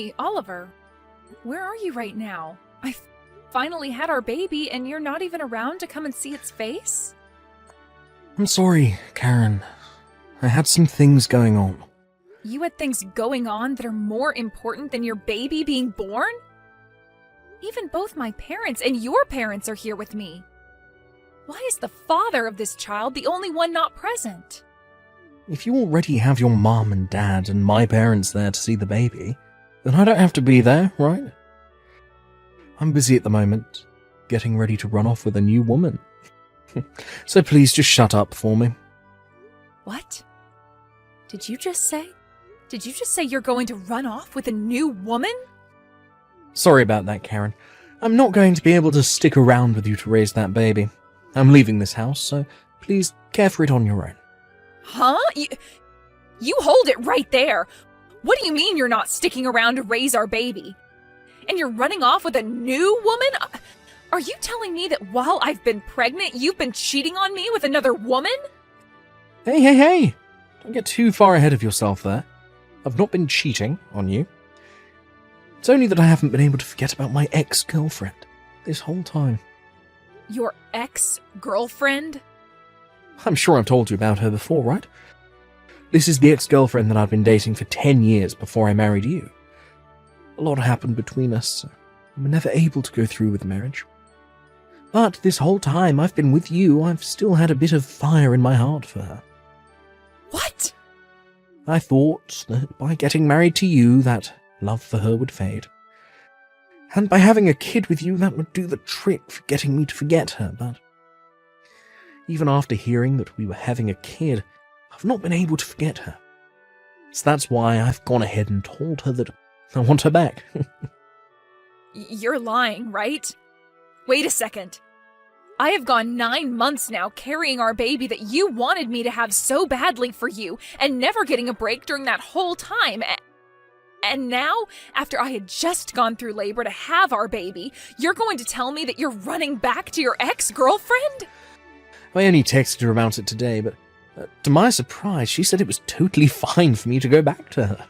Hey, Oliver. Where are you right now? I finally had our baby and you're not even around to come and see its face? I'm sorry, Karen. I had some things going on. You had things going on that are more important than your baby being born? Even both my parents and your parents are here with me. Why is the father of this child the only one not present? If you already have your mom and dad and my parents there to see the baby, then I don't have to be there, right? I'm busy at the moment, getting ready to run off with a new woman. So please just shut up for me. What? Did you just say you're going to run off with a new woman? Sorry about that, Karen. I'm not going to be able to stick around with you to raise that baby. I'm leaving this house, so please care for it on your own. Huh? You hold it right there. What do you mean you're not sticking around to raise our baby? And you're running off with a new woman? Are you telling me that while I've been pregnant, you've been cheating on me with another woman? Hey! Don't get too far ahead of yourself there. I've not been cheating on you. It's only that I haven't been able to forget about my ex-girlfriend this whole time. Your ex-girlfriend? I'm sure I've told you about her before, right? This is the ex-girlfriend that I've been dating for 10 years before I married you. A lot happened between us, so we were never able to go through with marriage. But this whole time I've been with you, I've still had a bit of fire in my heart for her. What? I thought that by getting married to you, that love for her would fade. And by having a kid with you, that would do the trick for getting me to forget her, but even after hearing that we were having a kid, I've not been able to forget her. So that's why I've gone ahead and told her that I want her back. You're lying, right? Wait a second. I have gone 9 months now carrying our baby that you wanted me to have so badly for you, and never getting a break during that whole time. And now, after I had just gone through labor to have our baby, you're going to tell me that you're running back to your ex-girlfriend? I only texted her about it today, but to my surprise, she said it was totally fine for me to go back to her.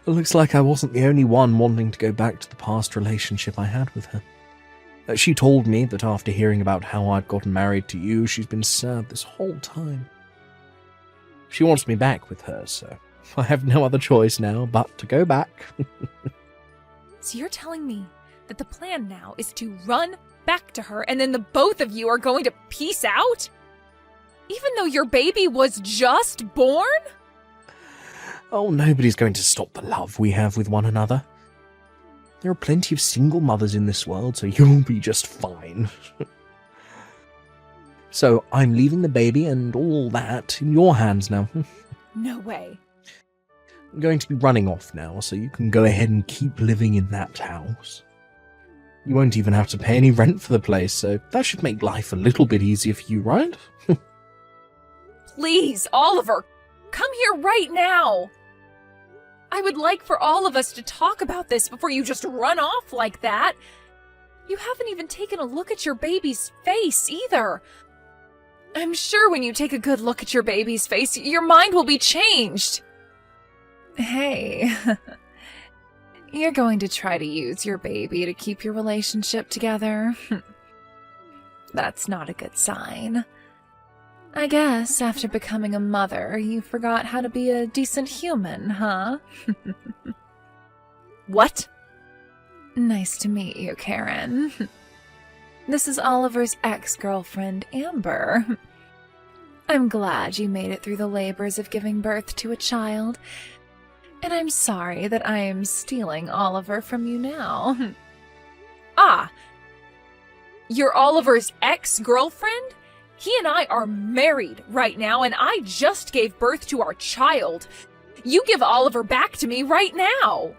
It looks like I wasn't the only one wanting to go back to the past relationship I had with her. She told me that after hearing about how I'd gotten married to you, she's been sad this whole time. She wants me back with her, so I have no other choice now but to go back. So you're telling me that the plan now is to run back to her and then the both of you are going to peace out? Even though your baby was just born? Oh, nobody's going to stop the love we have with one another. There are plenty of single mothers in this world, so you'll be just fine. So I'm leaving the baby and all that in your hands now. No way. I'm going to be running off now, so you can go ahead and keep living in that house. You won't even have to pay any rent for the place, so that should make life a little bit easier for you, right? Please, Oliver, come here right now. I would like for all of us to talk about this before you just run off like that. You haven't even taken a look at your baby's face either. I'm sure when you take a good look at your baby's face, your mind will be changed. Hey, you're going to try to use your baby to keep your relationship together? That's not a good sign. I guess after becoming a mother, you forgot how to be a decent human, huh? What? Nice to meet you, Karen. This is Oliver's ex-girlfriend, Amber. I'm glad you made it through the labors of giving birth to a child, and I'm sorry that I am stealing Oliver from you now. Ah! You're Oliver's ex-girlfriend? He and I are married right now, and I just gave birth to our child. You give Oliver back to me right now.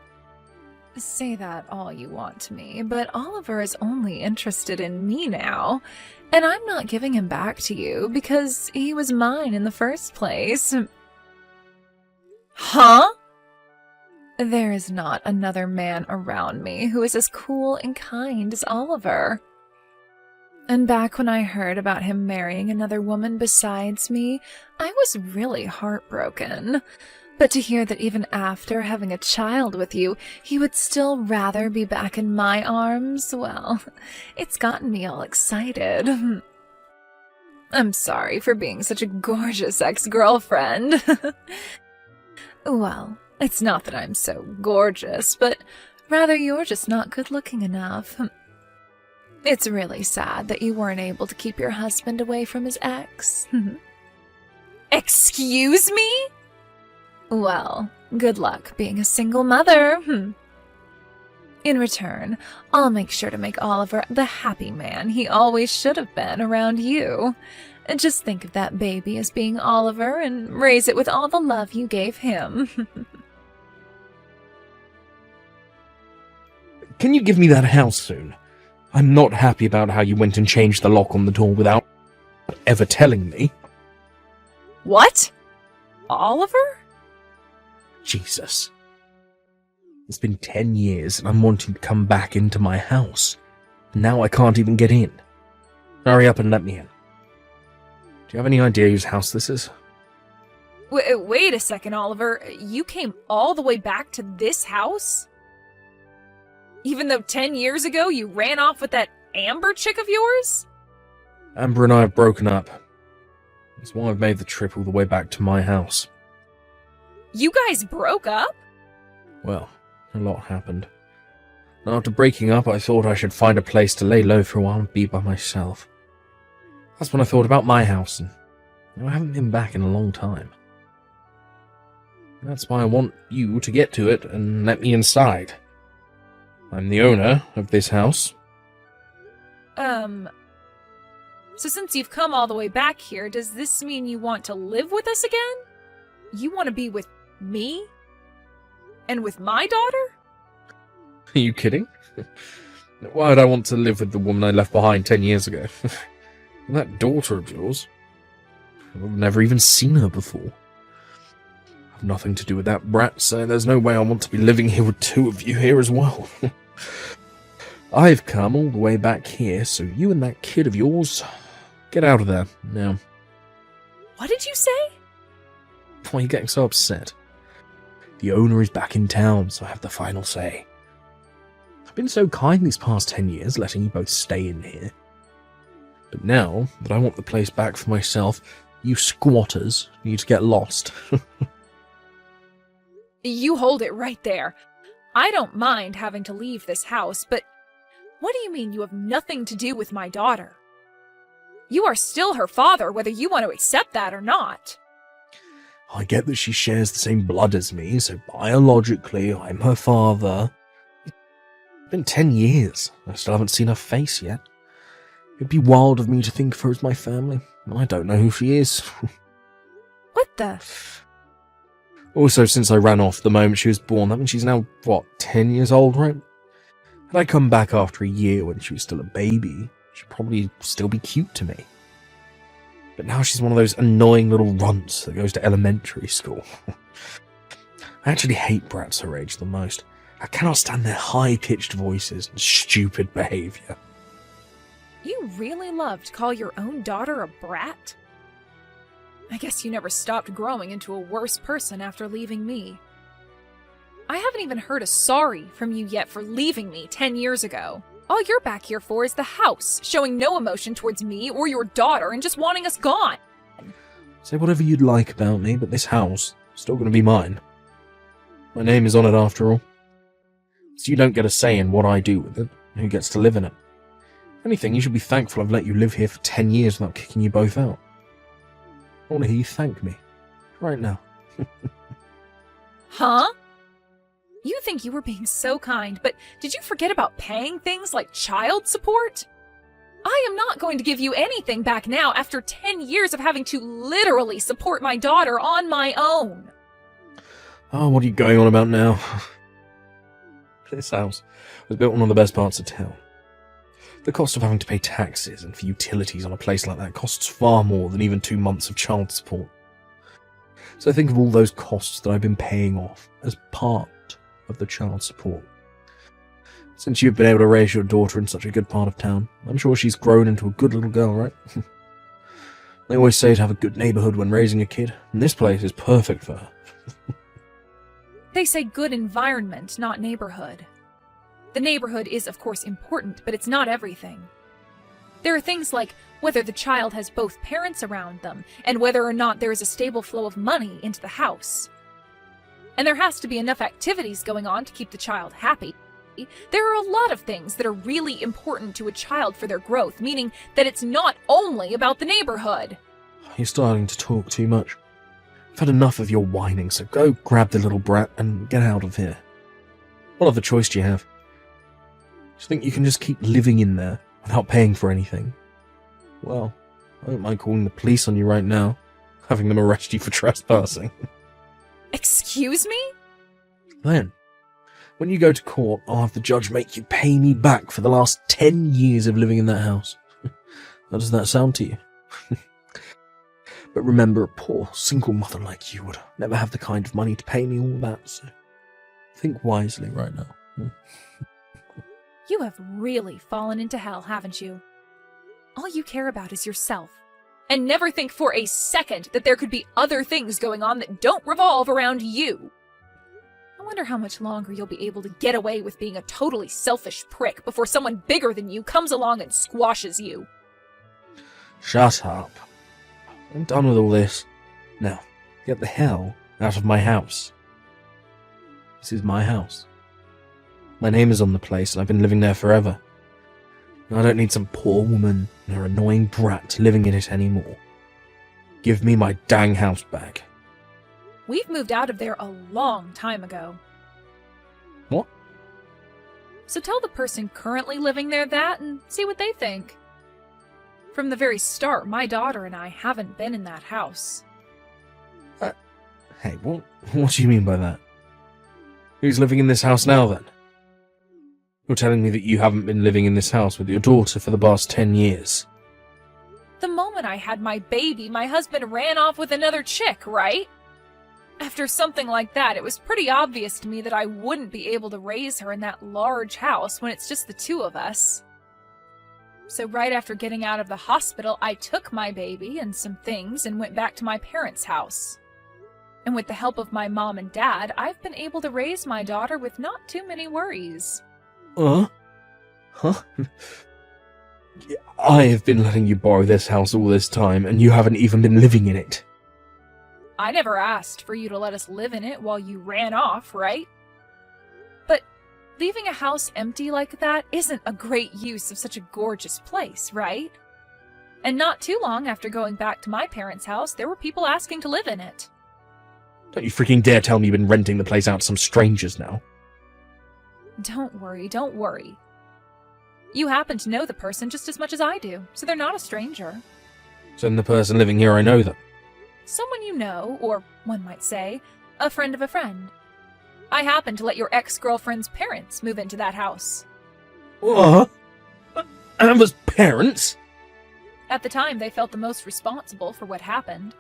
Say that all you want to me, but Oliver is only interested in me now, and I'm not giving him back to you because he was mine in the first place. Huh? There is not another man around me who is as cool and kind as Oliver. And back when I heard about him marrying another woman besides me, I was really heartbroken. But to hear that even after having a child with you, he would still rather be back in my arms, well, it's gotten me all excited. I'm sorry for being such a gorgeous ex-girlfriend. Well, it's not that I'm so gorgeous, but rather you're just not good-looking enough. It's really sad that you weren't able to keep your husband away from his ex. Excuse me? Well, good luck being a single mother. In return, I'll make sure to make Oliver the happy man he always should have been around you. And just think of that baby as being Oliver and raise it with all the love you gave him. Can you give me that house soon? I'm not happy about how you went and changed the lock on the door without ever telling me. What? Oliver? Jesus. It's been 10 years and I'm wanting to come back into my house. Now I can't even get in. Hurry up and let me in. Do you have any idea whose house this is? Wait a second, Oliver. You came all the way back to this house? Even though 10 years ago you ran off with that Amber chick of yours? Amber and I have broken up. That's why I've made the trip all the way back to my house. You guys broke up? Well, a lot happened. And after breaking up, I thought I should find a place to lay low for a while and be by myself. That's when I thought about my house, and I haven't been back in a long time. That's why I want you to get to it and let me inside. I'm the owner of this house. So since you've come all the way back here, does this mean you want to live with us again? You want to be with me? And with my daughter? Are you kidding? Why would I want to live with the woman I left behind 10 years ago? That daughter of yours? I've never even seen her before. I've nothing to do with that brat, so there's no way I want to be living here with two of you here as well. I've come all the way back here, so you and that kid of yours, get out of there now. What did you say? Why are you getting so upset? The owner is back in town, so I have the final say. I've been so kind these past 10 years, letting you both stay in here. But now that I want the place back for myself, you squatters need to get lost. You hold it right there. I don't mind having to leave this house, but what do you mean you have nothing to do with my daughter? You are still her father, whether you want to accept that or not. I get that she shares the same blood as me, so biologically I'm her father. It's been 10 years. I still haven't seen her face yet. It'd be wild of me to think of her as my family. I don't know who she is. What the? Also, since I ran off the moment she was born, that means she's now, 10 years old, right? Had I come back after a year when she was still a baby, she'd probably still be cute to me. But now she's one of those annoying little runts that goes to elementary school. I actually hate brats her age the most. I cannot stand their high-pitched voices and stupid behaviour. You really love to call your own daughter a brat? I guess you never stopped growing into a worse person after leaving me. I haven't even heard a sorry from you yet for leaving me 10 years ago. All you're back here for is the house, showing no emotion towards me or your daughter and just wanting us gone. Say whatever you'd like about me, but this house is still going to be mine. My name is on it after all. So you don't get a say in what I do with it, who gets to live in it. If anything, you should be thankful I've let you live here for 10 years without kicking you both out. I want to hear you thank me. Right now. Huh? You think you were being so kind, but did you forget about paying things like child support? I am not going to give you anything back now after 10 years of having to literally support my daughter on my own. Oh, what are you going on about now? This house was built in one of the best parts of town. The cost of having to pay taxes and for utilities on a place like that costs far more than even 2 months of child support. So think of all those costs that I've been paying off as part of the child support. Since you've been able to raise your daughter in such a good part of town, I'm sure she's grown into a good little girl, right? They always say to have a good neighbourhood when raising a kid, and this place is perfect for her. They say good environment, not neighborhood. The neighborhood is, of course, important, but it's not everything. There are things like whether the child has both parents around them, and whether or not there is a stable flow of money into the house. And there has to be enough activities going on to keep the child happy. There are a lot of things that are really important to a child for their growth, meaning that it's not only about the neighborhood. You're starting to talk too much. I've had enough of your whining, so go grab the little brat and get out of here. What other choice do you have? Do you think you can just keep living in there without paying for anything? Well, I don't mind calling the police on you right now, having them arrest you for trespassing. Excuse me? Then, when you go to court, I'll have the judge make you pay me back for the last 10 years of living in that house. How does that sound to you? But remember, a poor, single mother like you would never have the kind of money to pay me all that, so think wisely right now. You have really fallen into hell, haven't you? All you care about is yourself, and never think for a second that there could be other things going on that don't revolve around you. I wonder how much longer you'll be able to get away with being a totally selfish prick before someone bigger than you comes along and squashes you. Shut up. I'm done with all this. Now, get the hell out of my house. This is my house. My name is on the place and I've been living there forever. I don't need some poor woman and her annoying brat living in it anymore. Give me my dang house back. We've moved out of there a long time ago. What? So tell the person currently living there that and see what they think. From the very start, my daughter and I haven't been in that house. Hey, what do you mean by that? Who's living in this house now, then? You're telling me that you haven't been living in this house with your daughter for the past 10 years. The moment I had my baby, my husband ran off with another chick, right? After something like that, it was pretty obvious to me that I wouldn't be able to raise her in that large house when it's just the two of us. So right after getting out of the hospital, I took my baby and some things and went back to my parents' house. And with the help of my mom and dad, I've been able to raise my daughter with not too many worries. Huh? I have been letting you borrow this house all this time, and you haven't even been living in it. I never asked for you to let us live in it while you ran off, right? But leaving a house empty like that isn't a great use of such a gorgeous place, right? And not too long after going back to my parents' house, there were people asking to live in it. Don't you freaking dare tell me you've been renting the place out to some strangers now. Don't worry. You happen to know the person just as much as I do, so they're not a stranger. So then the person living here, I know them. Someone you know, or one might say, a friend of a friend. I happen to let your ex-girlfriend's parents move into that house. What? Amber's parents? At the time, they felt the most responsible for what happened.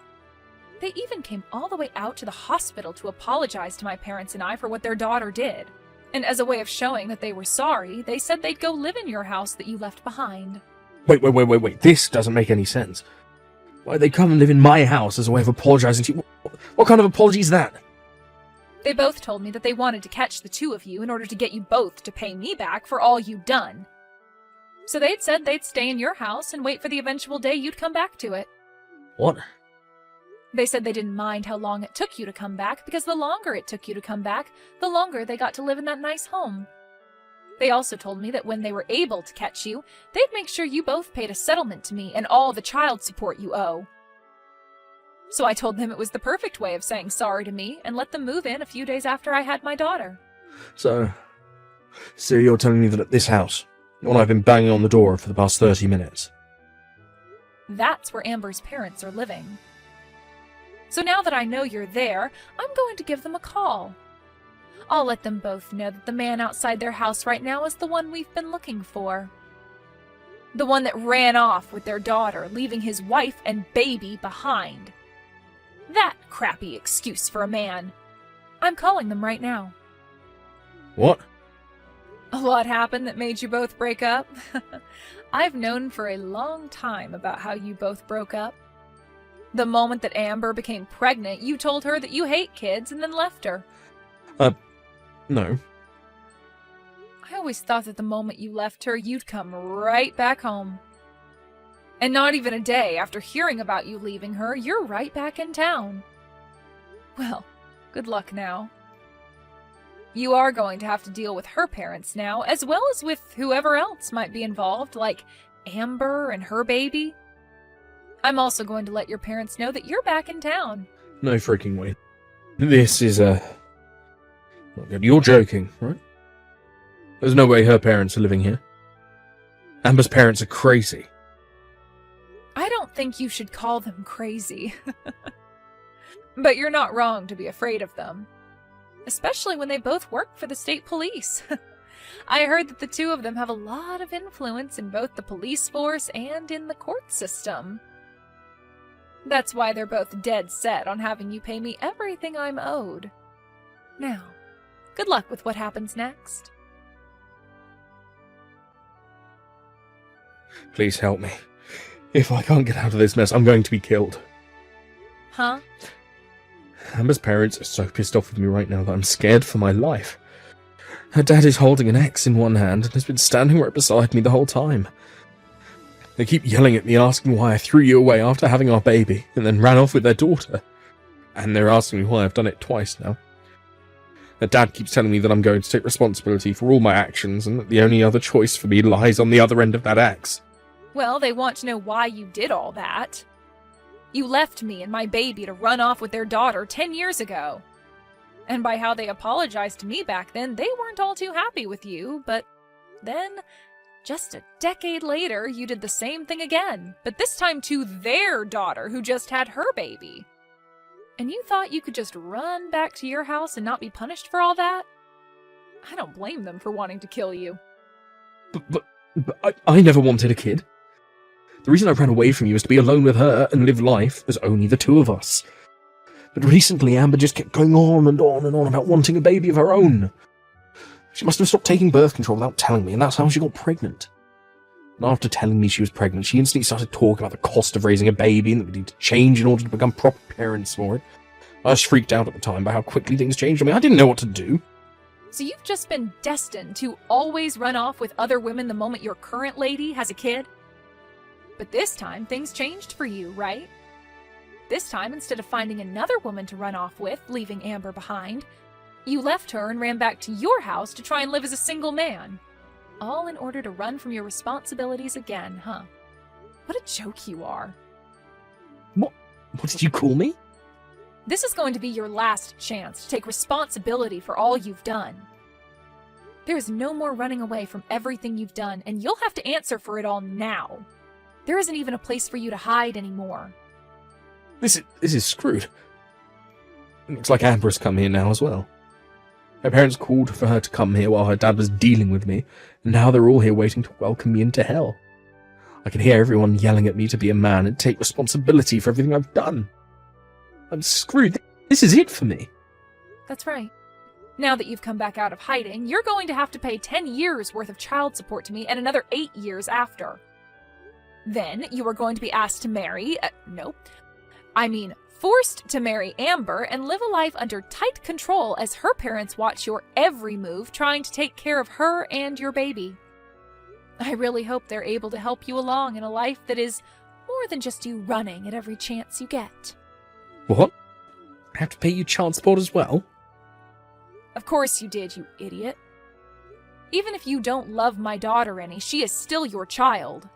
They even came all the way out to the hospital to apologize to my parents and I for what their daughter did. And as a way of showing that they were sorry, they said they'd go live in your house that you left behind. Wait. This doesn't make any sense. Why'd they come and live in my house as a way of apologizing to you? What kind of apology is that? They both told me that they wanted to catch the two of you in order to get you both to pay me back for all you'd done. So they'd said they'd stay in your house and wait for the eventual day you'd come back to it. What? They said they didn't mind how long it took you to come back, because the longer it took you to come back, the longer they got to live in that nice home. They also told me that when they were able to catch you, they'd make sure you both paid a settlement to me and all the child support you owe. So I told them it was the perfect way of saying sorry to me and let them move in a few days after I had my daughter. So you're telling me that at this house, the one I've been banging on the door for the past 30 minutes. That's where Amber's parents are living. So now that I know you're there, I'm going to give them a call. I'll let them both know that the man outside their house right now is the one we've been looking for. The one that ran off with their daughter, leaving his wife and baby behind. That crappy excuse for a man. I'm calling them right now. What? A lot happened that made you both break up. I've known for a long time about how you both broke up. The moment that Amber became pregnant, you told her that you hate kids and then left her. No. I always thought that the moment you left her, you'd come right back home. And not even a day after hearing about you leaving her, you're right back in town. Well, good luck now. You are going to have to deal with her parents now, as well as with whoever else might be involved, like Amber and her baby. I'm also going to let your parents know that you're back in town. No freaking way. This is, not good. You're joking, right? There's no way her parents are living here. Amber's parents are crazy. I don't think you should call them crazy. But you're not wrong to be afraid of them. Especially when they both work for the state police. I heard that the two of them have a lot of influence in both the police force and in the court system. That's why they're both dead set on having you pay me everything I'm owed. Now, good luck with what happens next. Please help me. If I can't get out of this mess, I'm going to be killed. Huh? Amber's parents are so pissed off with me right now that I'm scared for my life. Her dad is holding an axe in one hand and has been standing right beside me the whole time. They keep yelling at me, asking why I threw you away after having our baby, and then ran off with their daughter. And they're asking me why I've done it twice now. Her dad keeps telling me that I'm going to take responsibility for all my actions, and that the only other choice for me lies on the other end of that axe. Well, they want to know why you did all that. You left me and my baby to run off with their daughter 10 years ago. And by how they apologized to me back then, they weren't all too happy with you, but then, just a decade later, you did the same thing again, but this time to their daughter who just had her baby. And you thought you could just run back to your house and not be punished for all that? I don't blame them for wanting to kill you. But I never wanted a kid. The reason I ran away from you was to be alone with her and live life as only the two of us. But recently Amber just kept going on and on and on about wanting a baby of her own. She must have stopped taking birth control without telling me, and that's how she got pregnant. And after telling me she was pregnant, she instantly started talking about the cost of raising a baby and that we need to change in order to become proper parents for it. I was freaked out at the time by how quickly things changed on me. I didn't know what to do. So you've just been destined to always run off with other women the moment your current lady has a kid? But this time, things changed for you, right? This time, instead of finding another woman to run off with, leaving Amber behind, you left her and ran back to your house to try and live as a single man. All in order to run from your responsibilities again, huh? What a joke you are. What did you call me? This is going to be your last chance to take responsibility for all you've done. There is no more running away from everything you've done, and you'll have to answer for it all now. There isn't even a place for you to hide anymore. This is screwed. Looks like Amber has come here now as well. Her parents called for her to come here while her dad was dealing with me, and now they're all here waiting to welcome me into hell. I can hear everyone yelling at me to be a man and take responsibility for everything I've done. I'm screwed. This is it for me. That's right. Now that you've come back out of hiding, you're going to have to pay 10 years worth of child support to me and another 8 years after. Then you are going to be asked to marry, forced to marry Amber and live a life under tight control as her parents watch your every move trying to take care of her and your baby. I really hope they're able to help you along in a life that is more than just you running at every chance you get. What? I have to pay you child support as well? Of course you did, you idiot. Even if you don't love my daughter any, she is still your child.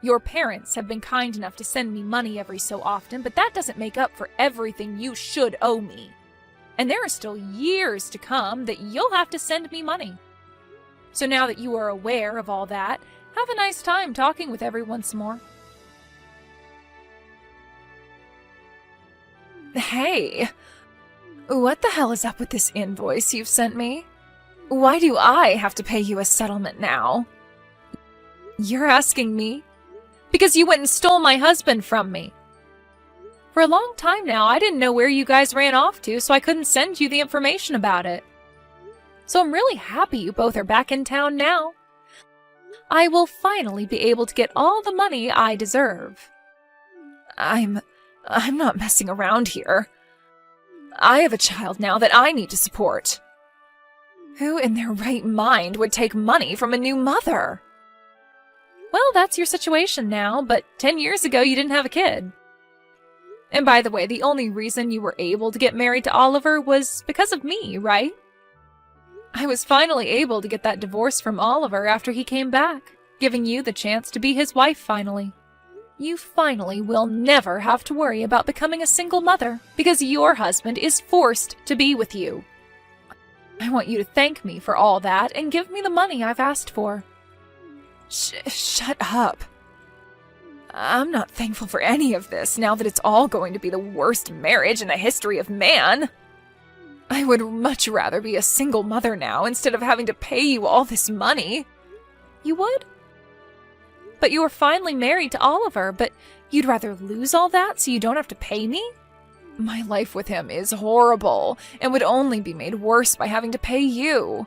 Your parents have been kind enough to send me money every so often, but that doesn't make up for everything you should owe me. And there are still years to come that you'll have to send me money. So now that you are aware of all that, have a nice time talking with everyone some more. Hey, what the hell is up with this invoice you've sent me? Why do I have to pay you a settlement now? You're asking me? Because you went and stole my husband from me. For a long time now, I didn't know where you guys ran off to, so I couldn't send you the information about it. So I'm really happy you both are back in town now. I will finally be able to get all the money I deserve. I'm not messing around here. I have a child now that I need to support. Who in their right mind would take money from a new mother? Well, that's your situation now, but 10 years ago you didn't have a kid. And by the way, the only reason you were able to get married to Oliver was because of me, right? I was finally able to get that divorce from Oliver after he came back, giving you the chance to be his wife finally. You finally will never have to worry about becoming a single mother because your husband is forced to be with you. I want you to thank me for all that and give me the money I've asked for. Shut up. I'm not thankful for any of this now that it's all going to be the worst marriage in the history of man. I would much rather be a single mother now instead of having to pay you all this money. You would? But you were finally married to Oliver, but you'd rather lose all that so you don't have to pay me? My life with him is horrible and would only be made worse by having to pay you.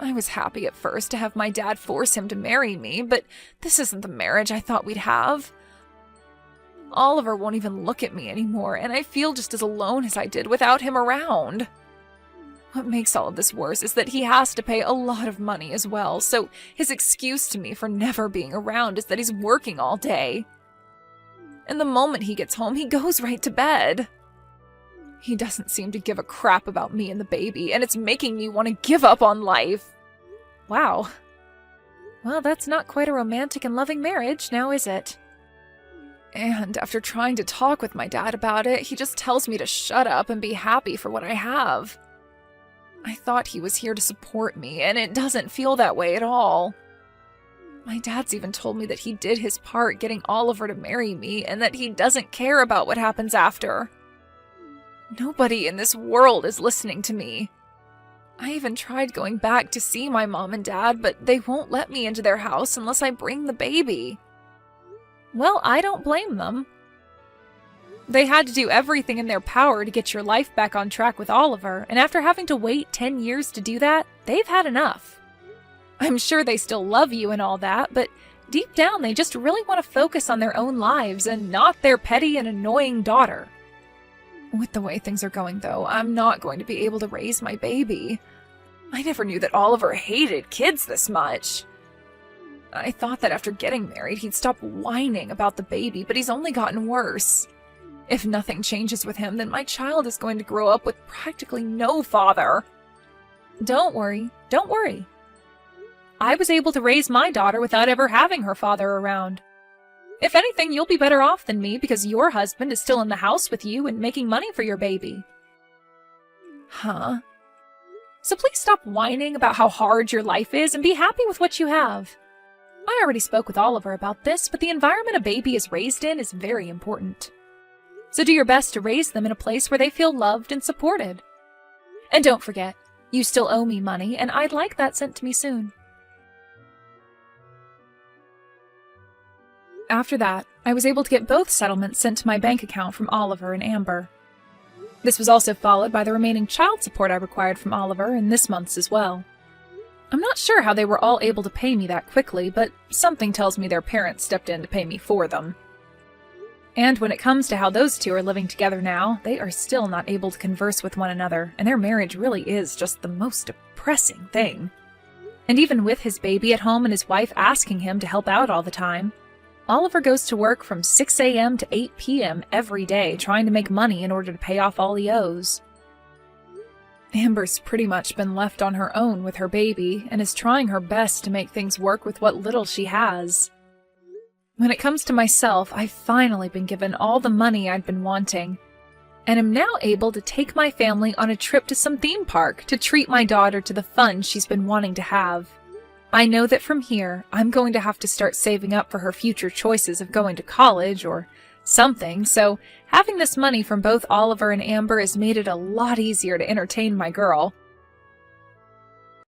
I was happy at first to have my dad force him to marry me, but this isn't the marriage I thought we'd have. Oliver won't even look at me anymore, and I feel just as alone as I did without him around. What makes all of this worse is that he has to pay a lot of money as well, so his excuse to me for never being around is that he's working all day. And the moment he gets home, he goes right to bed. He doesn't seem to give a crap about me and the baby, and it's making me want to give up on life. Wow. Well, that's not quite a romantic and loving marriage, now is it? And after trying to talk with my dad about it, he just tells me to shut up and be happy for what I have. I thought he was here to support me, and it doesn't feel that way at all. My dad's even told me that he did his part getting Oliver to marry me, and that he doesn't care about what happens after. Nobody in this world is listening to me. I even tried going back to see my mom and dad, but they won't let me into their house unless I bring the baby. Well, I don't blame them. They had to do everything in their power to get your life back on track with Oliver, and after having to wait 10 years to do that, they've had enough. I'm sure they still love you and all that, but deep down they just really want to focus on their own lives and not their petty and annoying daughter. With the way things are going, though, I'm not going to be able to raise my baby. I never knew that Oliver hated kids this much. I thought that after getting married, he'd stop whining about the baby, but he's only gotten worse. If nothing changes with him, then my child is going to grow up with practically no father. Don't worry. I was able to raise my daughter without ever having her father around. If anything, you'll be better off than me because your husband is still in the house with you and making money for your baby. Huh? So please stop whining about how hard your life is and be happy with what you have. I already spoke with Oliver about this, but the environment a baby is raised in is very important. So do your best to raise them in a place where they feel loved and supported. And don't forget, you still owe me money, and I'd like that sent to me soon. After that, I was able to get both settlements sent to my bank account from Oliver and Amber. This was also followed by the remaining child support I required from Oliver and this month's as well. I'm not sure how they were all able to pay me that quickly, but something tells me their parents stepped in to pay me for them. And when it comes to how those two are living together now, they are still not able to converse with one another, and their marriage really is just the most depressing thing. And even with his baby at home and his wife asking him to help out all the time, Oliver goes to work from 6 a.m. to 8 p.m. every day trying to make money in order to pay off all he owes. Amber's pretty much been left on her own with her baby and is trying her best to make things work with what little she has. When it comes to myself, I've finally been given all the money I'd been wanting, and am now able to take my family on a trip to some theme park to treat my daughter to the fun she's been wanting to have. I know that from here, I'm going to have to start saving up for her future choices of going to college or something, so having this money from both Oliver and Amber has made it a lot easier to entertain my girl.